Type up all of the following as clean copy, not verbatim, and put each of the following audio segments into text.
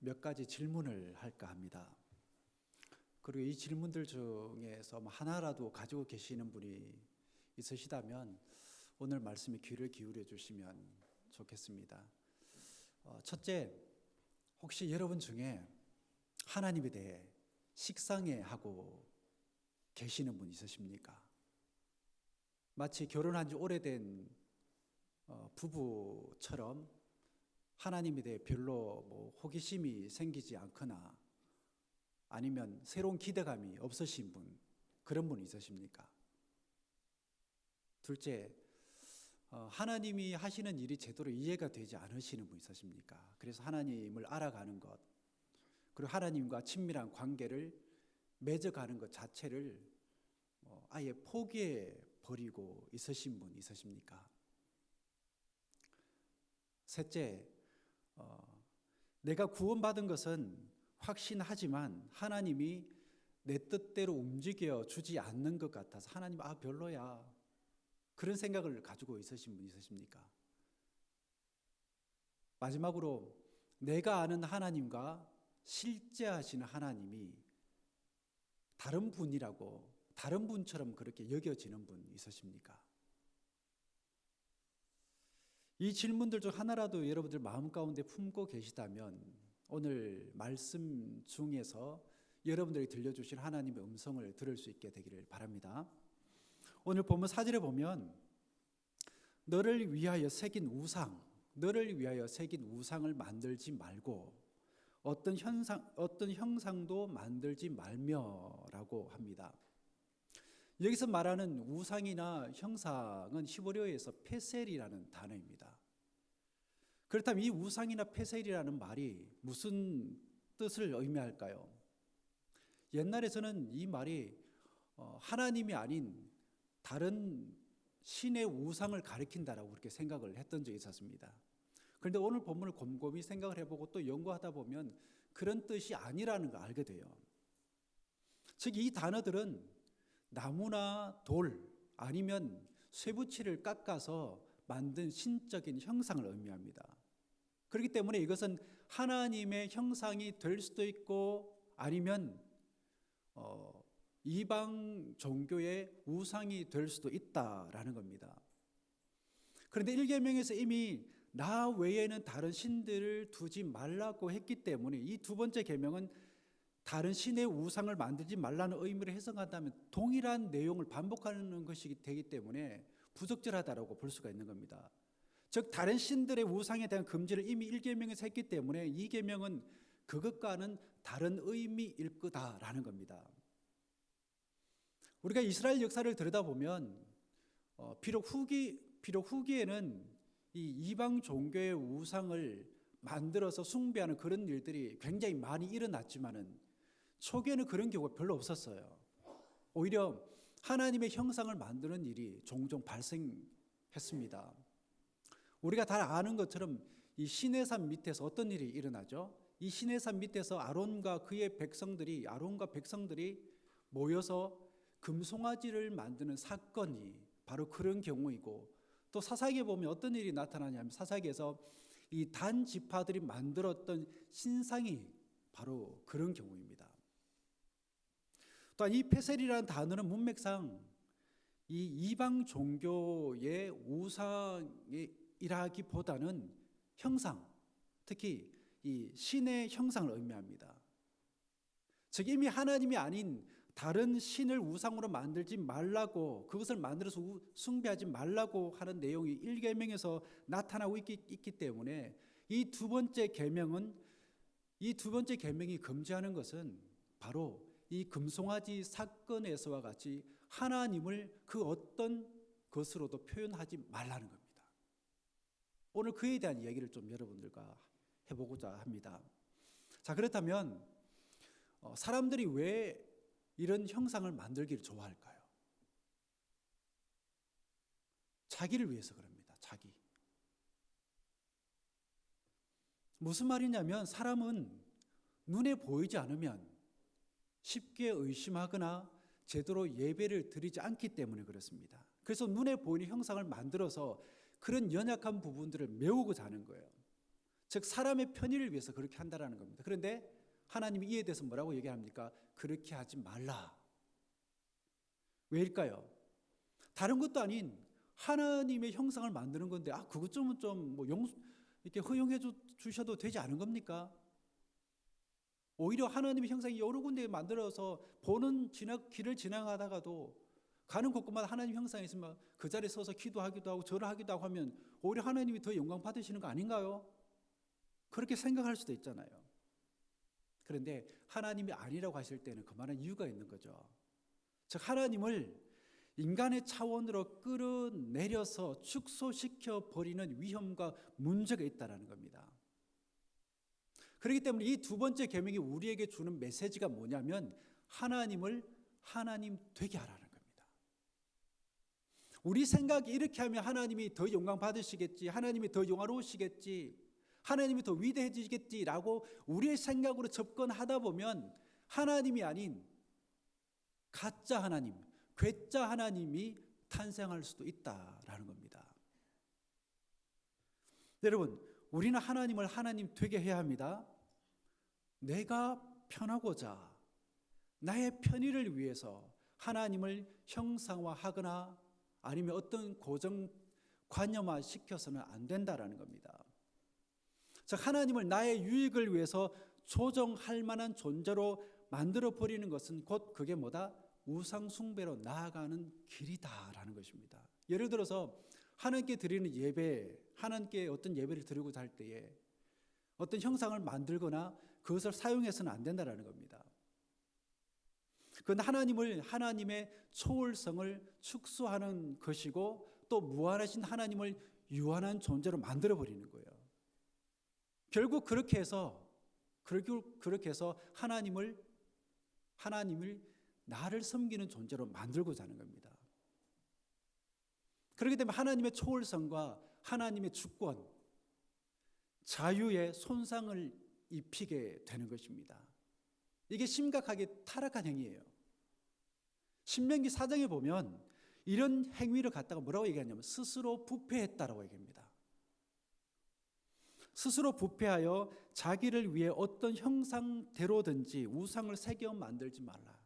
몇 가지 질문을 할까 합니다. 그리고 이 질문들 중에서 하나라도 가지고 계시는 분이 있으시다면 오늘 말씀에 귀를 기울여 주시면 좋겠습니다. 첫째, 혹시 여러분 중에 하나님에 대해 식상해하고 계시는 분 있으십니까? 마치 결혼한 지 오래된 부부처럼 하나님에 대해 별로 호기심이 생기지 않거나 아니면 새로운 기대감이 없으신 분, 그런 분 있으십니까? 둘째, 하나님이 하시는 일이 제대로 이해가 되지 않으시는 분 있으십니까? 그래서 하나님을 알아가는 것, 그리고 하나님과 친밀한 관계를 맺어가는 것 자체를 아예 포기해 버리고 있으신 분 있으십니까? 셋째, 내가 구원받은 것은 확신하지만 하나님이 내 뜻대로 움직여 주지 않는 것 같아서 하나님 별로야, 그런 생각을 가지고 있으신 분 있으십니까? 마지막으로 내가 아는 하나님과 실제 하시는 하나님이 다른 분이라고, 다른 분처럼 그렇게 여겨지는 분 있으십니까? 이 질문들 중 하나라도 여러분들 마음 가운데 품고 계시다면 오늘 말씀 중에서 여러분들이 들려주신 하나님의 음성을 들을 수 있게 되기를 바랍니다. 오늘 본문 4절에 보면 너를 위하여 새긴 우상을 만들지 말고 어떤 형상도 만들지 말며라고 합니다. 여기서 말하는 우상이나 형상은 히브리어에서 페셀이라는 단어입니다. 그렇다면 이 우상이나 페셀이라는 말이 무슨 뜻을 의미할까요? 옛날에서는 이 말이 하나님이 아닌 다른 신의 우상을 가리킨다라고 그렇게 생각을 했던 적이 있었습니다. 그런데 오늘 본문을 곰곰이 생각을 해보고 또 연구하다 보면 그런 뜻이 아니라는 걸 알게 돼요. 즉 이 단어들은 나무나 돌 아니면 쇠붙이를 깎아서 만든 신적인 형상을 의미합니다. 그렇기 때문에 이것은 하나님의 형상이 될 수도 있고 아니면 이방 종교의 우상이 될 수도 있다라는 겁니다. 그런데 1계명에서 이미 나 외에는 다른 신들을 두지 말라고 했기 때문에 이 두 번째 계명은 다른 신의 우상을 만들지 말라는 의미를 해석한다면 동일한 내용을 반복하는 것이 되기 때문에 부적절하다고 볼 수가 있는 겁니다. 즉 다른 신들의 우상에 대한 금지를 이미 1계명에서 했기 때문에 2계명은 그것과는 다른 의미일 거다라는 겁니다. 우리가 이스라엘 역사를 들여다보면 비록 후기에는 이 이방 종교의 우상을 만들어서 숭배하는 그런 일들이 굉장히 많이 일어났지만은 초기에는 그런 경우가 별로 없었어요. 오히려 하나님의 형상을 만드는 일이 종종 발생했습니다. 우리가 다 아는 것처럼 이 시내산 밑에서 어떤 일이 일어나죠? 이 시내산 밑에서 아론과 백성들이 모여서 금송아지를 만드는 사건이 바로 그런 경우이고, 또 사사기에 보면 어떤 일이 나타나냐면 사사기에서 이 단 지파들이 만들었던 신상이 바로 그런 경우입니다. 또한 이 페셀이라는 단어는 문맥상 이 이방 종교의 우상이라기보다는 형상, 특히 이 신의 형상을 의미합니다. 즉 이미 하나님이 아닌 다른 신을 우상으로 만들지 말라고, 그것을 만들어서 숭배하지 말라고 하는 내용이 1계명에서 나타나고 있기 때문에 이 두 번째 계명이 금지하는 것은 바로 이 금송아지 사건에서와 같이 하나님을 그 어떤 것으로도 표현하지 말라는 겁니다. 오늘 그에 대한 이야기를 좀 여러분들과 해보고자 합니다. 자, 그렇다면 사람들이 왜 이런 형상을 만들기를 좋아할까요? 자기를 위해서 그럽니다. 자기. 무슨 말이냐면 사람은 눈에 보이지 않으면 쉽게 의심하거나 제대로 예배를 드리지 않기 때문에 그렇습니다. 그래서 눈에 보이는 형상을 만들어서 그런 연약한 부분들을 메우고자 하는 거예요. 즉 사람의 편의를 위해서 그렇게 한다라는 겁니다. 그런데 하나님이 이에 대해서 뭐라고 얘기합니까? 그렇게 하지 말라. 왜일까요? 다른 것도 아닌 하나님의 형상을 만드는 건데 그것 좀뭐 이렇게 허용해 주셔도 되지 않은 겁니까? 오히려 하나님의 형상이 여러 군데 만들어서 길을 지나가다가도 가는 곳곳마다 하나님 형상이 있으면 그 자리에 서서 기도하기도 하고 절을 하기도 하고 하면 오히려 하나님이 더 영광 받으시는 거 아닌가요? 그렇게 생각할 수도 있잖아요. 그런데 하나님이 아니라고 하실 때는 그만한 이유가 있는 거죠. 즉 하나님을 인간의 차원으로 끌어내려서 축소시켜 버리는 위험과 문제가 있다는 겁니다. 그렇기 때문에 이 두 번째 계명이 우리에게 주는 메시지가 뭐냐면 하나님을 하나님 되게 하라는 겁니다. 우리 생각이 이렇게 하면 하나님이 더 영광 받으시겠지, 하나님이 더 영화로우시겠지, 하나님이 더 위대해지겠지라고 우리의 생각으로 접근하다 보면 하나님이 아닌 가짜 하나님, 괴짜 하나님이 탄생할 수도 있다라는 겁니다. 여러분, 우리는 하나님을 하나님 되게 해야 합니다. 내가 편하고자 나의 편의를 위해서 하나님을 형상화하거나 아니면 어떤 고정관념화 시켜서는 안 된다라는 겁니다. 즉 하나님을 나의 유익을 위해서 조정할 만한 존재로 만들어 버리는 것은 곧 그게 뭐다? 우상 숭배로 나아가는 길이다라는 것입니다. 예를 들어서 하나님께 드리는 예배, 하나님께 어떤 예배를 드리고자 할 때에 어떤 형상을 만들거나 그것을 사용해서는 안 된다라는 겁니다. 그건 하나님의 초월성을 축소하는 것이고 또 무한하신 하나님을 유한한 존재로 만들어 버리는 거예요. 결국 그렇게 해서 하나님을 나를 섬기는 존재로 만들고자 하는 겁니다. 그렇기 때문에 하나님의 초월성과 하나님의 주권, 자유에 손상을 입히게 되는 것입니다. 이게 심각하게 타락한 행위예요. 신명기 4장에 보면 이런 행위를 갖다가 뭐라고 얘기하냐면 스스로 부패했다라고 얘기합니다. 스스로 부패하여 자기를 위해 어떤 형상대로든지 우상을 새겨 만들지 말라.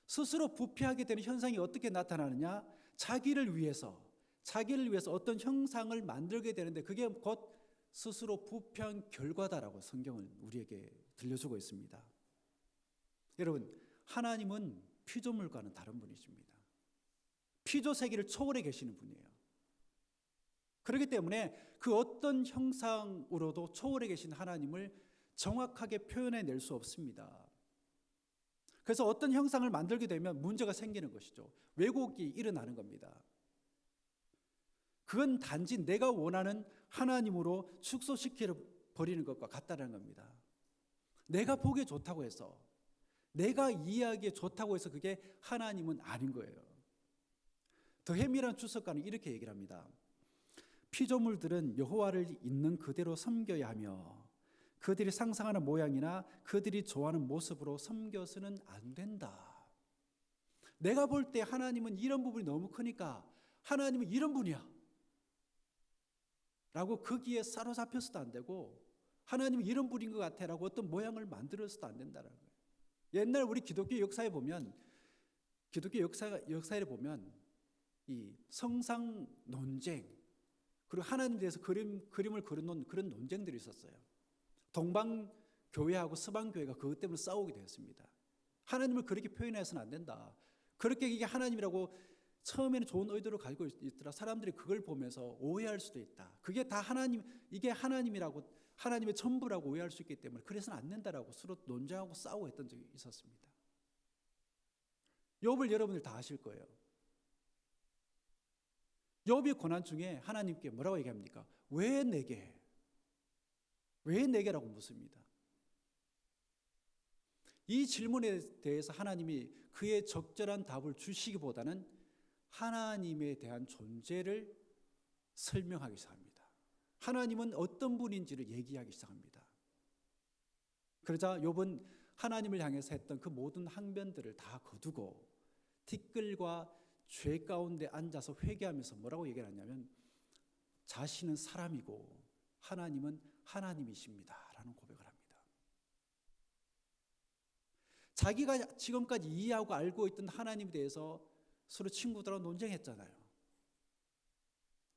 스스로 부패하게 되는 현상이 어떻게 나타나느냐? 자기를 위해서 어떤 형상을 만들게 되는데 그게 곧 스스로 부패한 결과다라고 성경은 우리에게 들려주고 있습니다. 여러분, 하나님은 피조물과는 다른 분이십니다. 피조 세계를 초월해 계시는 분이에요. 그렇기 때문에 그 어떤 형상으로도 초월해 계신 하나님을 정확하게 표현해 낼 수 없습니다. 그래서 어떤 형상을 만들게 되면 문제가 생기는 것이죠. 왜곡이 일어나는 겁니다. 그건 단지 내가 원하는 하나님으로 축소시켜 버리는 것과 같다는 겁니다. 내가 보기에 좋다고 해서, 내가 이해하기에 좋다고 해서 그게 하나님은 아닌 거예요. 더헤미라는 주석가는 이렇게 얘기를 합니다. 피조물들은 여호와를 있는 그대로 섬겨야 하며 그들이 상상하는 모양이나 그들이 좋아하는 모습으로 섬겨서는 안 된다. 내가 볼 때 하나님은 이런 부분이 너무 크니까 하나님은 이런 분이야 라고 거기에 사로잡혀서도 안 되고 하나님은 이런 분인 것 같아 라고 어떤 모양을 만들어서도 안 된다는 거예요. 옛날 우리 기독교 역사에 보면 이 성상 논쟁 그리고 하나님에 대해서 그림을 그려놓은 그런 논쟁들이 있었어요. 동방 교회하고 서방 교회가 그것 때문에 싸우게 되었습니다. 하나님을 그렇게 표현해서는 안 된다. 그렇게 이게 하나님이라고 처음에는 좋은 의도를 가지고 있더라. 사람들이 그걸 보면서 오해할 수도 있다. 그게 다 이게 하나님이라고 하나님의 전부라고 오해할 수 있기 때문에 그래서는 안 된다라고 서로 논쟁하고 싸우고 했던 적이 있었습니다. 욥을 여러분들 다 아실 거예요. 욥의 고난 중에 하나님께 뭐라고 얘기합니까? 왜 내게라고 묻습니다. 이 질문에 대해서 하나님이 그의 적절한 답을 주시기보다는 하나님에 대한 존재를 설명하기 시작합니다. 하나님은 어떤 분인지를 얘기하기 시작합니다. 그러자 욥은 하나님을 향해서 했던 그 모든 항변들을 다 거두고 티끌과 죄 가운데 앉아서 회개하면서 뭐라고 얘기를 하냐면 자신은 사람이고 하나님은 하나님이십니다라는 고백을 합니다. 자기가 지금까지 이해하고 알고 있던 하나님에 대해서 서로 친구들하고 논쟁했잖아요.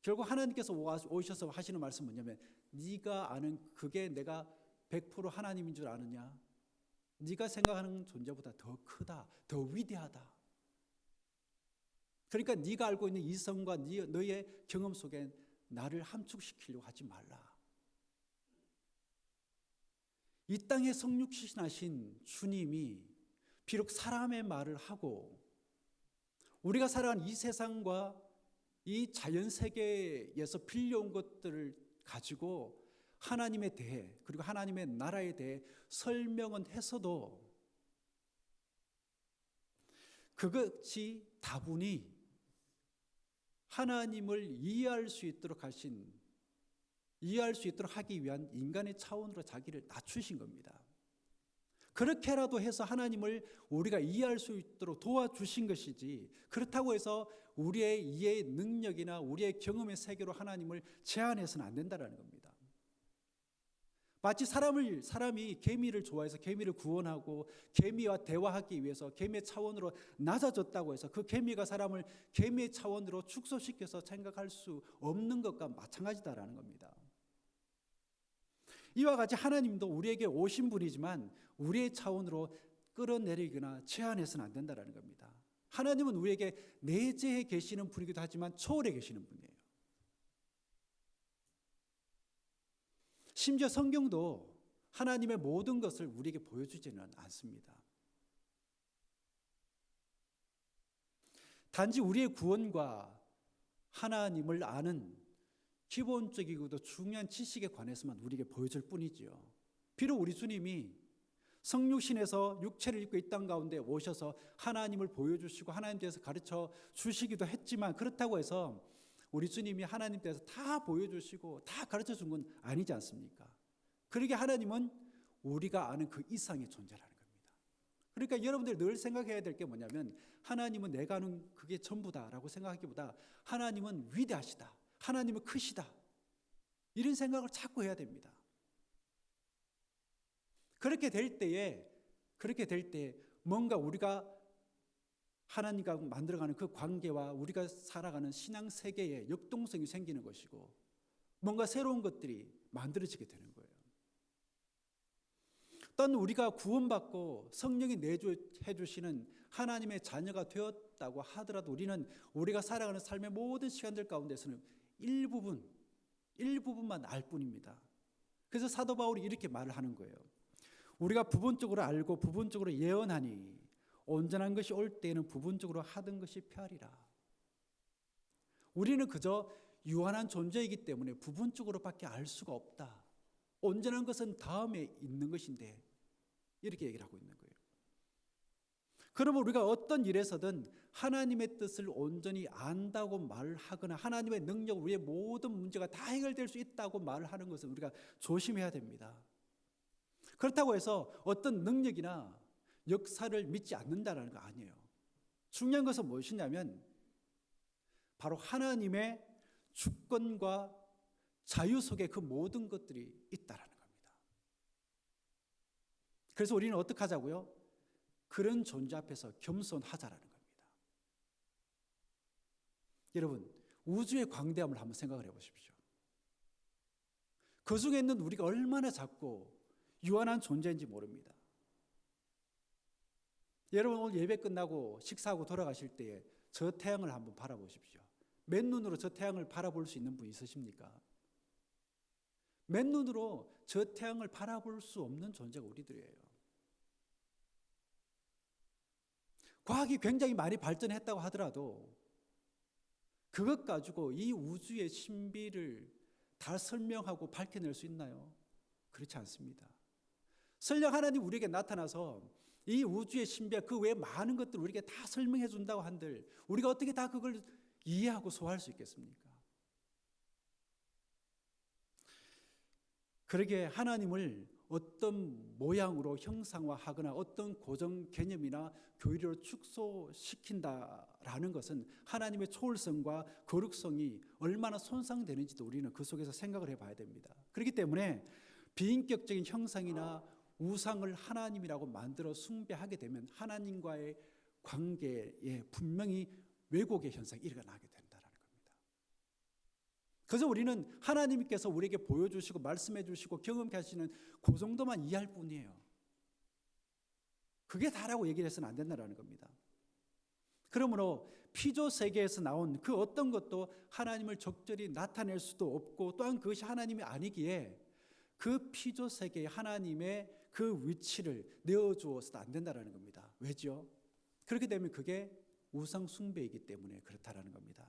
결국 하나님께서 오셔서 하시는 말씀은 뭐냐면, 네가 아는 그게 내가 100% 하나님인 줄 아느냐? 네가 생각하는 존재보다 더 크다, 더 위대하다. 그러니까 네가 알고 있는 이성과 너의 경험 속에 나를 함축시키려고 하지 말라. 이 땅에 성육신하신 주님이 비록 사람의 말을 하고 우리가 살아가는 이 세상과 이 자연 세계에서 빌려온 것들을 가지고 하나님에 대해, 그리고 하나님의 나라에 대해 설명은 했어도 그것이 다분히 하나님을 이해할 수 있도록 하기 위한 인간의 차원으로 자기를 낮추신 겁니다. 그렇게라도 해서 하나님을 우리가 이해할 수 있도록 도와주신 것이지, 그렇다고 해서 우리의 이해의 능력이나 우리의 경험의 세계로 하나님을 제한해서는 안 된다는 겁니다. 마치 사람이 개미를 좋아해서 개미를 구원하고 개미와 대화하기 위해서 개미의 차원으로 낮아졌다고 해서 그 개미가 사람을 개미의 차원으로 축소시켜서 생각할 수 없는 것과 마찬가지다라는 겁니다. 이와 같이 하나님도 우리에게 오신 분이지만 우리의 차원으로 끌어내리거나 제한해서는 안 된다는 겁니다. 하나님은 우리에게 내재해 계시는 분이기도 하지만 초월해 계시는 분이에요. 심지어 성경도 하나님의 모든 것을 우리에게 보여주지는 않습니다. 단지 우리의 구원과 하나님을 아는 기본적이고도 중요한 지식에 관해서만 우리에게 보여줄 뿐이지요. 비록 우리 주님이 성육신에서 육체를 입고 이 땅 가운데 오셔서 하나님을 보여주시고 하나님 대해서 가르쳐 주시기도 했지만, 그렇다고 해서 우리 주님이 하나님 대해서 다 보여주시고 다 가르쳐 준 건 아니지 않습니까? 그러게 하나님은 우리가 아는 그 이상의 존재라는 겁니다. 그러니까 여러분들이 늘 생각해야 될 게 뭐냐면, 하나님은 내가 아는 그게 전부다라고 생각하기보다 하나님은 위대하시다, 하나님은 크시다, 이런 생각을 자꾸 해야 됩니다. 그렇게 될 때에 뭔가 우리가 하나님과 만들어가는 그 관계와 우리가 살아가는 신앙 세계에 역동성이 생기는 것이고, 뭔가 새로운 것들이 만들어지게 되는 거예요. 또한 우리가 구원받고 성령이 내주해 주시는 하나님의 자녀가 되었다고 하더라도 우리가 살아가는 삶의 모든 시간들 가운데서는 일부분만 알 뿐입니다. 그래서 사도 바울이 이렇게 말을 하는 거예요. 우리가 부분적으로 알고 부분적으로 예언하니 온전한 것이 올 때에는 부분적으로 하던 것이 편이라. 우리는 그저 유한한 존재이기 때문에 부분적으로밖에 알 수가 없다. 온전한 것은 다음에 있는 것인데, 이렇게 얘기를 하고 있는 거예요. 그러면 우리가 어떤 일에서든 하나님의 뜻을 온전히 안다고 말하거나 하나님의 능력, 우리의 모든 문제가 다 해결될 수 있다고 말을 하는 것은 우리가 조심해야 됩니다. 그렇다고 해서 어떤 능력이나 역사를 믿지 않는다는 거 아니에요. 중요한 것은 무엇이냐면 바로 하나님의 주권과 자유 속에 그 모든 것들이 있다는 겁니다. 그래서 우리는 어떻게 하자고요? 그런 존재 앞에서 겸손하자라는 겁니다. 여러분, 우주의 광대함을 한번 생각을 해보십시오. 그 중에 있는 우리가 얼마나 작고 유한한 존재인지 모릅니다. 여러분, 오늘 예배 끝나고 식사하고 돌아가실 때에 저 태양을 한번 바라보십시오. 맨눈으로 저 태양을 바라볼 수 있는 분 있으십니까? 맨눈으로 저 태양을 바라볼 수 없는 존재가 우리들이에요. 과학이 굉장히 많이 발전했다고 하더라도 그것 가지고 이 우주의 신비를 다 설명하고 밝혀낼 수 있나요? 그렇지 않습니다. 설령 하나님 우리에게 나타나서 이 우주의 신비와 그 외에 많은 것들을 우리에게 다 설명해 준다고 한들 우리가 어떻게 다 그걸 이해하고 소화할 수 있겠습니까? 그러게 하나님을 어떤 모양으로 형상화하거나 어떤 고정 개념이나 교리로 축소시킨다라는 것은 하나님의 초월성과 거룩성이 얼마나 손상되는지도 우리는 그 속에서 생각을 해봐야 됩니다. 그렇기 때문에 비인격적인 형상이나 우상을 하나님이라고 만들어 숭배하게 되면 하나님과의 관계에 분명히 왜곡의 현상이 일어나게 된다는 겁니다. 그래서 우리는 하나님께서 우리에게 보여주시고 말씀해 주시고 경험케 하시는 그 정도만 이해할 뿐이에요. 그게 다라고 얘기를 해서는 안 된다는 겁니다. 그러므로 피조 세계에서 나온 그 어떤 것도 하나님을 적절히 나타낼 수도 없고 또한 그것이 하나님이 아니기에 그 피조 세계에 하나님의 그 위치를 내어주어서도 안 된다는 겁니다. 왜죠? 그렇게 되면 그게 우상 숭배이기 때문에 그렇다라는 겁니다.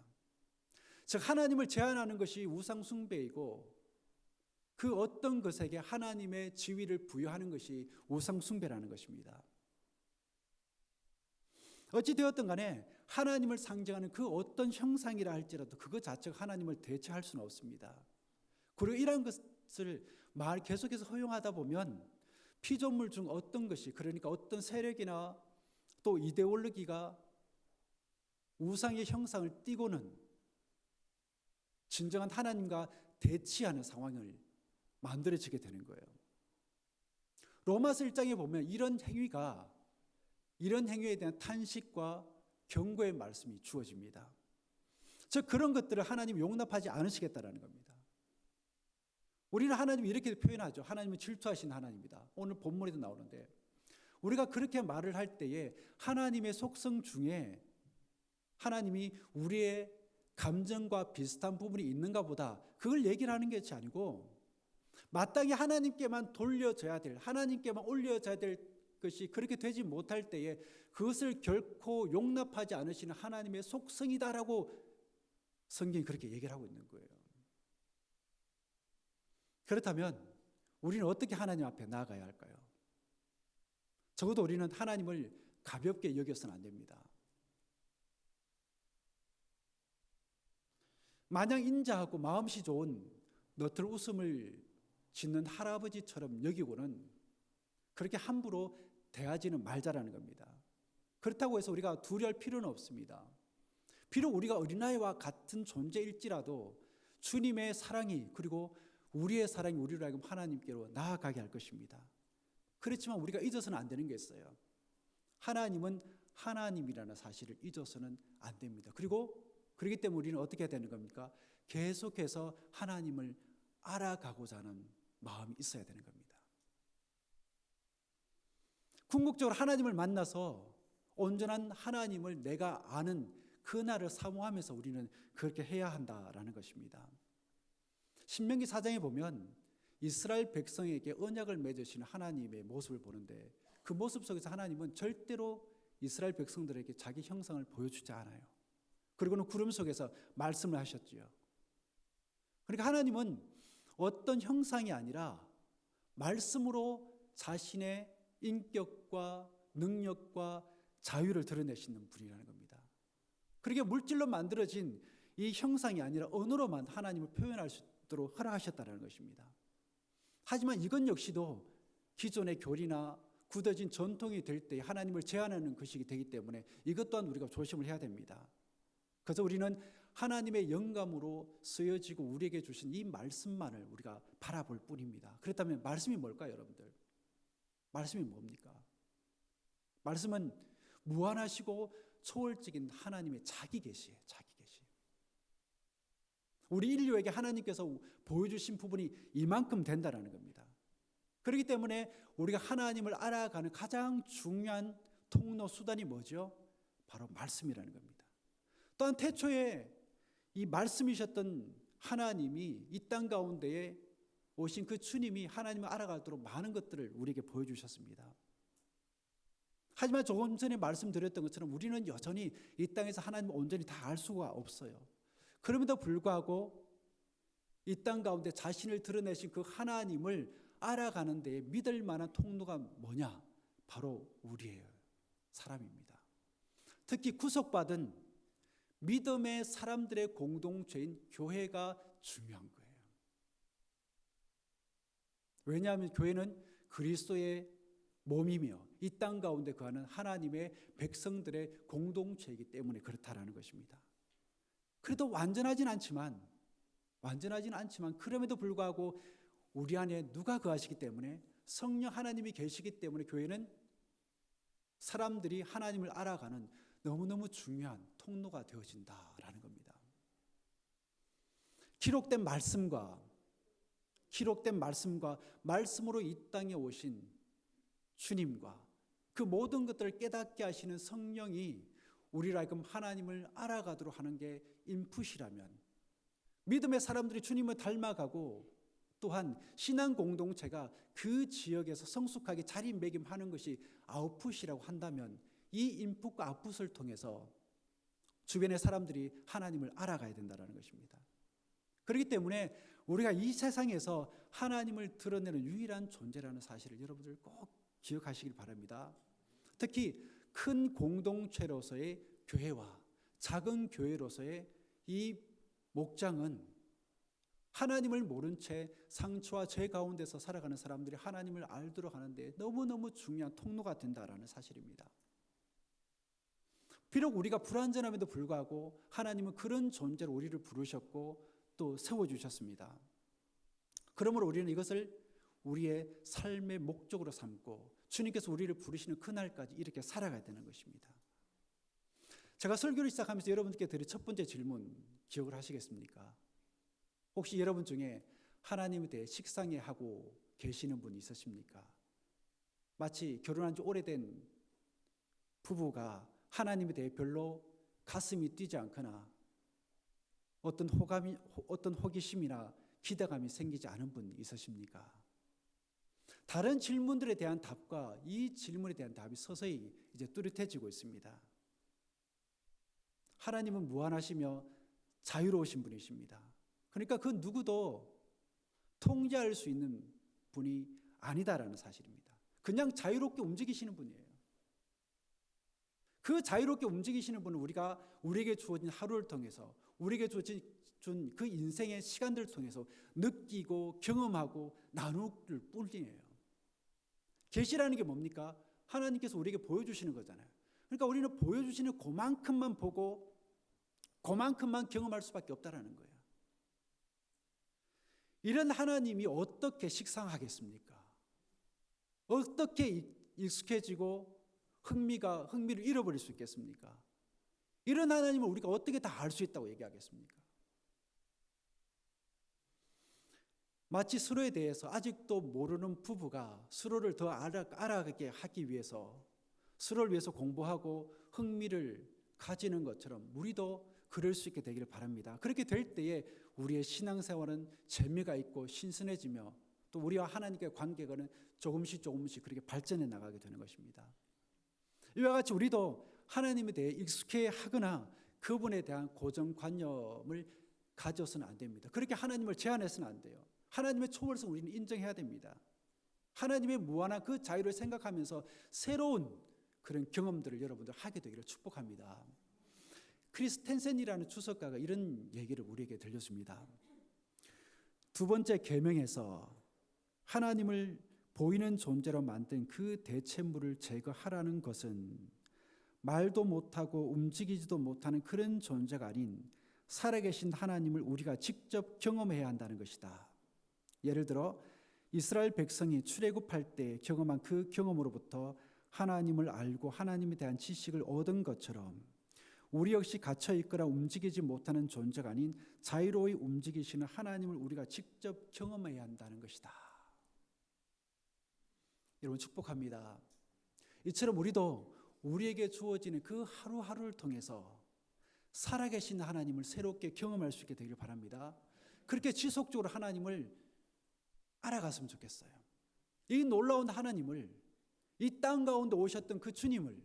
즉 하나님을 제한하는 것이 우상 숭배이고 그 어떤 것에게 하나님의 지위를 부여하는 것이 우상 숭배라는 것입니다. 어찌 되었든 간에 하나님을 상징하는 그 어떤 형상이라 할지라도 그것 자체가 하나님을 대체할 수는 없습니다. 그리고 이러한 것을 계속해서 허용하다 보면 피조물 중 어떤 것이, 그러니까 어떤 세력이나 또 이데올로기가 우상의 형상을 띠고는 진정한 하나님과 대치하는 상황을 만들어지게 되는 거예요. 로마서 1장에 보면 이런 행위에 대한 탄식과 경고의 말씀이 주어집니다. 즉 그런 것들을 하나님이 용납하지 않으시겠다라는 겁니다. 우리는 하나님을 이렇게 표현하죠. 하나님은 질투하신 하나님이다. 오늘 본문에도 나오는데 우리가 그렇게 말을 할 때에 하나님의 속성 중에 하나님이 우리의 감정과 비슷한 부분이 있는가 보다 그걸 얘기를 하는 것이 아니고 마땅히 하나님께만 돌려져야 될, 하나님께만 올려져야 될 것이 그렇게 되지 못할 때에 그것을 결코 용납하지 않으시는 하나님의 속성이다라고 성경이 그렇게 얘기를 하고 있는 거예요. 그렇다면 우리는 어떻게 하나님 앞에 나아가야 할까요? 적어도 우리는 하나님을 가볍게 여겨서는 안 됩니다. 마냥 인자하고 마음씨 좋은 너털 웃음을 짓는 할아버지처럼 여기고는 그렇게 함부로 대하지는 말자라는 겁니다. 그렇다고 해서 우리가 두려울 필요는 없습니다. 비록 우리가 어린아이와 같은 존재일지라도 주님의 사랑이 그리고 우리의 사랑이 우리로 하여금 하나님께로 나아가게 할 것입니다. 그렇지만 우리가 잊어서는 안 되는 게 있어요. 하나님은 하나님이라는 사실을 잊어서는 안 됩니다. 그렇기 때문에 우리는 어떻게 해야 되는 겁니까? 계속해서 하나님을 알아가고자 하는 마음이 있어야 되는 겁니다. 궁극적으로 하나님을 만나서 온전한 하나님을 내가 아는 그날을 사모하면서 우리는 그렇게 해야 한다라는 것입니다. 신명기 4장에 보면 이스라엘 백성에게 언약을 맺으시는 하나님의 모습을 보는데 그 모습 속에서 하나님은 절대로 이스라엘 백성들에게 자기 형상을 보여주지 않아요. 그리고는 구름 속에서 말씀을 하셨지요. 그러니까 하나님은 어떤 형상이 아니라 말씀으로 자신의 인격과 능력과 자유를 드러내시는 분이라는 겁니다. 그렇게 물질로 만들어진 이 형상이 아니라 언어로만 하나님을 표현할 수 있도록 허락하셨다는 것입니다. 하지만 이건 역시도 기존의 교리나 굳어진 전통이 될 때 하나님을 제한하는 것이기 되기 때문에 이것 또한 우리가 조심을 해야 됩니다. 그래서 우리는 하나님의 영감으로 쓰여지고 우리에게 주신 이 말씀만을 우리가 바라볼 뿐입니다. 그렇다면 말씀이 뭘까요, 여러분들? 말씀이 뭡니까? 말씀은 무한하시고 초월적인 하나님의 자기 계시예요. 자기 계시. 우리 인류에게 하나님께서 보여주신 부분이 이만큼 된다는 겁니다. 그렇기 때문에 우리가 하나님을 알아가는 가장 중요한 통로 수단이 뭐죠? 바로 말씀이라는 겁니다. 또한 태초에 이 말씀이셨던 하나님이 이 땅 가운데에 오신 그 주님이 하나님을 알아가도록 많은 것들을 우리에게 보여주셨습니다. 하지만 조금 전에 말씀드렸던 것처럼 우리는 여전히 이 땅에서 하나님을 온전히 다 알 수가 없어요. 그럼에도 불구하고 이 땅 가운데 자신을 드러내신 그 하나님을 알아가는 데에 믿을 만한 통로가 뭐냐? 바로 우리예요. 사람입니다. 특히 구속받은 믿음의 사람들의 공동체인 교회가 중요한 거예요. 왜냐하면 교회는 그리스도의 몸이며 이 땅 가운데 거하는 하나님의 백성들의 공동체이기 때문에 그렇다라는 것입니다. 그래도 완전하진 않지만 그럼에도 불구하고 우리 안에 누가 거하시기 때문에 성령 하나님이 계시기 때문에 교회는 사람들이 하나님을 알아가는 너무너무 중요한 통로가 되어진다라는 겁니다. 기록된 말씀과 말씀으로 이 땅에 오신 주님과 그 모든 것들을 깨닫게 하시는 성령이 우리를 하여금 하나님을 알아가도록 하는 게 인풋이라면, 믿음의 사람들이 주님을 닮아가고 또한 신앙 공동체가 그 지역에서 성숙하게 자리매김하는 것이 아웃풋이라고 한다면, 이 인풋과 아웃풋을 통해서 주변의 사람들이 하나님을 알아가야 된다는 것입니다. 그렇기 때문에 우리가 이 세상에서 하나님을 드러내는 유일한 존재라는 사실을 여러분들 꼭 기억하시길 바랍니다. 특히 큰 공동체로서의 교회와 작은 교회로서의 이 목장은 하나님을 모른 채 상처와 죄 가운데서 살아가는 사람들이 하나님을 알도록 하는데 너무너무 중요한 통로가 된다는 사실입니다. 비록 우리가 불완전함에도 불구하고 하나님은 그런 존재로 우리를 부르셨고 또 세워주셨습니다. 그러므로 우리는 이것을 우리의 삶의 목적으로 삼고 주님께서 우리를 부르시는 그날까지 이렇게 살아가야 되는 것입니다. 제가 설교를 시작하면서 여러분께 드린 첫 번째 질문 기억을 하시겠습니까? 혹시 여러분 중에 하나님에 대해 식상해하고 계시는 분이 있으십니까? 마치 결혼한 지 오래된 부부가 하나님에 대해 별로 가슴이 뛰지 않거나 어떤 호기심이나 기대감이 생기지 않은 분 있으십니까? 다른 질문들에 대한 답과 이 질문에 대한 답이 서서히 이제 뚜렷해지고 있습니다. 하나님은 무한하시며 자유로우신 분이십니다. 그러니까 그 누구도 통제할 수 있는 분이 아니다라는 사실입니다. 그냥 자유롭게 움직이시는 분이에요. 그 자유롭게 움직이시는 분은 우리에게 주어진 하루를 통해서, 우리에게 주어진 그 인생의 시간들을 통해서 느끼고 경험하고 나눌 뿐이에요. 계시라는 게 뭡니까? 하나님께서 우리에게 보여주시는 거잖아요. 그러니까 우리는 보여주시는 그만큼만 보고 그만큼만 경험할 수밖에 없다라는 거예요. 이런 하나님이 어떻게 식상하겠습니까? 어떻게 익숙해지고 흥미를 잃어버릴 수 있겠습니까? 이런 하나님을 우리가 어떻게 다 알 수 있다고 얘기하겠습니까? 마치 서로에 대해서 아직도 모르는 부부가 서로를 더 알아가게 하기 위해서 서로를 위해서 공부하고 흥미를 가지는 것처럼 우리도 그럴 수 있게 되기를 바랍니다. 그렇게 될 때에 우리의 신앙생활은 재미가 있고 신선해지며 또 우리와 하나님과의 관계가 조금씩 그렇게 발전해 나가게 되는 것입니다. 이와 같이 우리도 하나님에 대해 익숙해하거나 그분에 대한 고정관념을 가져서는 안 됩니다. 그렇게 하나님을 제한해서는 안 돼요. 하나님의 초월성 우리는 인정해야 됩니다. 하나님의 무한한 그 자유를 생각하면서 새로운 그런 경험들을 여러분들 하게 되기를 축복합니다. 크리스텐센이라는 주석가가 이런 얘기를 우리에게 들려줍니다. 두 번째 계명에서 하나님을 보이는 존재로 만든 그 대체물을 제거하라는 것은 말도 못하고 움직이지도 못하는 그런 존재가 아닌 살아계신 하나님을 우리가 직접 경험해야 한다는 것이다. 예를 들어 이스라엘 백성이 출애굽할 때 경험한 그 경험으로부터 하나님을 알고 하나님에 대한 지식을 얻은 것처럼 우리 역시 갇혀 있거나 움직이지 못하는 존재가 아닌 자유로이 움직이시는 하나님을 우리가 직접 경험해야 한다는 것이다. 여러분 축복합니다. 이처럼 우리도 우리에게 주어지는 그 하루하루를 통해서 살아계신 하나님을 새롭게 경험할 수 있게 되기를 바랍니다. 그렇게 지속적으로 하나님을 알아갔으면 좋겠어요. 이 놀라운 하나님을, 이 땅 가운데 오셨던 그 주님을,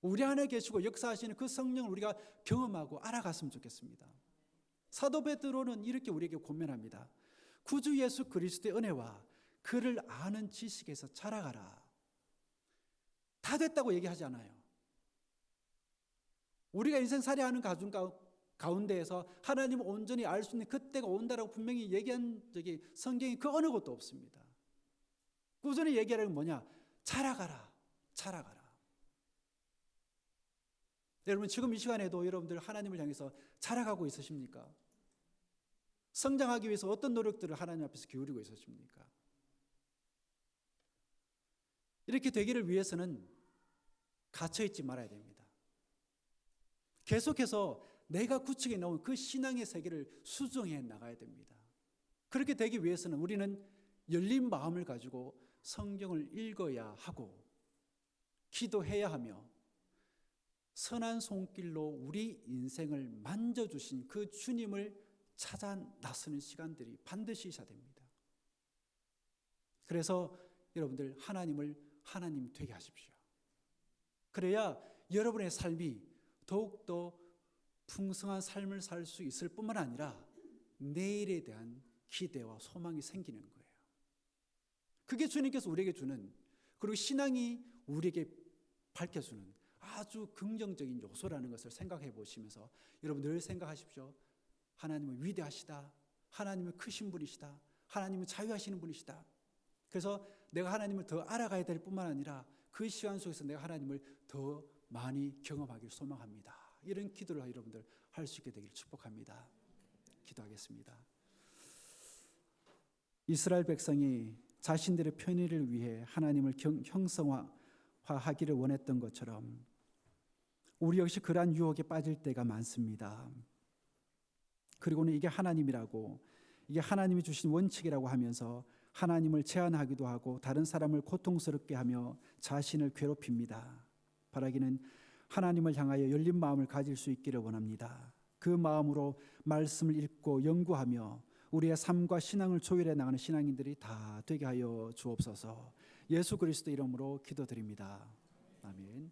우리 안에 계시고 역사하시는 그 성령을 우리가 경험하고 알아갔으면 좋겠습니다. 사도 베드로는 이렇게 우리에게 권면합니다. 구주 예수 그리스도의 은혜와 그를 아는 지식에서 자라가라. 다 됐다고 얘기하지 않아요. 우리가 인생살이하는 가운데에서 하나님을 온전히 알 수 있는 그때가 온다라고 분명히 얘기한 적이 성경에 그 어느 것도 없습니다. 꾸준히 얘기하는 건 뭐냐? 자라가라, 자라가라. 여러분 지금 이 시간에도 여러분들 하나님을 향해서 자라가고 있으십니까? 성장하기 위해서 어떤 노력들을 하나님 앞에서 기울이고 있으십니까? 이렇게 되기를 위해서는 갇혀있지 말아야 됩니다. 계속해서 내가 구축해 놓은 그 신앙의 세계를 수정해 나가야 됩니다. 그렇게 되기 위해서는 우리는 열린 마음을 가지고 성경을 읽어야 하고 기도해야 하며 선한 손길로 우리 인생을 만져주신 그 주님을 찾아 나서는 시간들이 반드시 있어야 됩니다. 그래서 여러분들 하나님을 하나님 되게 하십시오. 그래야 여러분의 삶이 더욱더 풍성한 삶을 살 수 있을 뿐만 아니라 내일에 대한 기대와 소망이 생기는 거예요. 그게 주님께서 우리에게 주는, 그리고 신앙이 우리에게 밝혀주는 아주 긍정적인 요소라는 것을 생각해 보시면서 여러분 늘 생각하십시오. 하나님은 위대하시다. 하나님은 크신 분이시다. 하나님은 자유하시는 분이시다. 그래서 내가 하나님을 더 알아가야 될 뿐만 아니라 그 시간 속에서 내가 하나님을 더 많이 경험하길 소망합니다. 이런 기도를 여러분들 할 수 있게 되기를 축복합니다. 기도하겠습니다. 이스라엘 백성이 자신들의 편의를 위해 하나님을 형성화하기를 원했던 것처럼 우리 역시 그러한 유혹에 빠질 때가 많습니다. 그리고는 이게 하나님이라고, 이게 하나님이 주신 원칙이라고 하면서 하나님을 제한하기도 하고 다른 사람을 고통스럽게 하며 자신을 괴롭힙니다. 바라기는 하나님을 향하여 열린 마음을 가질 수 있기를 원합니다. 그 마음으로 말씀을 읽고 연구하며 우리의 삶과 신앙을 조율해 나가는 신앙인들이 다 되게 하여 주옵소서. 예수 그리스도 이름으로 기도드립니다. 아멘.